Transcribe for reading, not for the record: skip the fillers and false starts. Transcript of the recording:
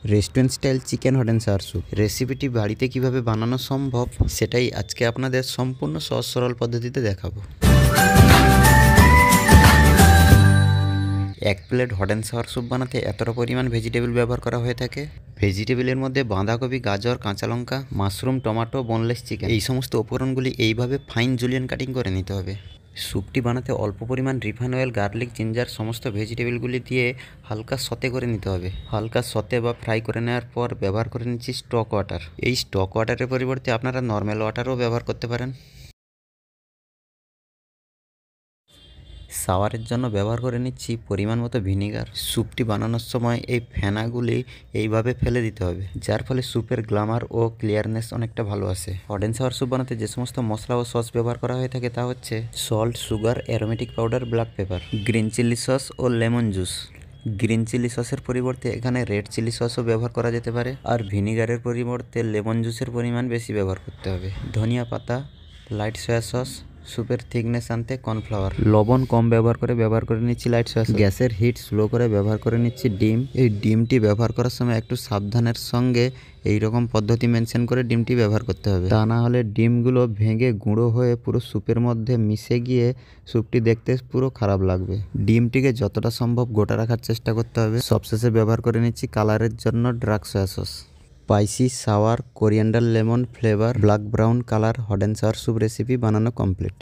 Restaurant style chicken hot and sour soup রেসিপিটি বাড়িতে কিভাবে বানানো সম্ভব সেটাই আজকে আপনাদের সম্পূর্ণ সহজ সরল পদ্ধতিতে দেখাবো। এক plate hot and sour soup বানাতে এতটা পরিমাণ ভেজিটেবল ব্যবহার করা হয়ে থাকে। ভেজিটেবলের মধ্যে বাঁধাকপি, গাজর, কাঁচা লঙ্কা, মাশরুম, টমেটো, বোনলেস চিকেন, এই সমস্ত উপকরণগুলি এইভাবে ফাইন জুলিয়ান কাটিং করে নিতে হবে। স্যুপটি বানাতে অল্প পরিমাণ রিফাইন অয়েল, গার্লিক, জিঞ্জার সমস্ত ভেজিটেবলগুলি দিয়ে হালকা সতে করে নিতে হবে। হালকা সতে বা ফ্রাই করে নেওয়ার পর ব্যবহার করে নিচ্ছি স্টক ওয়াটার। এই স্টক ওয়াটারের পরিবর্তে আপনারা নর্মাল ওয়াটারও ব্যবহার করতে পারেন। সাওয়ারের জন্য ব্যবহার করে নিচ্ছি পরিমাণ মতো ভিনিগার। স্যুপটি বানানোর সময় এই ফেনাগুলি এইভাবে ফেলে দিতে হবে, যার ফলে স্যুপের গ্লামার ও ক্লিয়ারনেস অনেকটা ভালো আসে। হট অ্যান্ড সাওয়ার স্যুপ বানাতে যে সমস্ত মশলা ও সস ব্যবহার করা হয়ে থাকে তা হচ্ছে salt, sugar, aromatic powder, black pepper, green chilli sauce ও লেমন জুস। গ্রিন চিলি সসের পরিবর্তে এখানে রেড চিলি সসও ব্যবহার করা যেতে পারে, আর ভিনিগারের পরিবর্তে লেমন জুসের পরিমাণ বেশি ব্যবহার করতে হবে। ধনিয়া পাতা, লাইট সয়া সস, স্যুপের থিকনেস আনতে কর্নফ্লাওয়ার, লবণ কম ব্যবহার করে নিচ্ছি লাইট সয়া সস। গ্যাসের হিট স্লো করে ব্যবহার করে নিচ্ছি ডিম। এই ডিমটি ব্যবহার করার সময় একটু সাবধানের সঙ্গে এই রকম পদ্ধতি মেনশন করে ডিমটি ব্যবহার করতে হবে, তা না হলে ডিমগুলো ভেঙে গুঁড়ো হয়ে পুরো স্যুপের মধ্যে মিশে গিয়ে স্যুপটি দেখতে পুরো খারাপ লাগবে। ডিমটিকে যতটা সম্ভব গোটা রাখার চেষ্টা করতে হবে। সবশেষে ব্যবহার করে নিচ্ছি কালারের জন্য dark soya sauce. Spicy, sour, coriander, lemon flavour, black brown colour hot and sour soup recipe বানানো কমপ্লিট।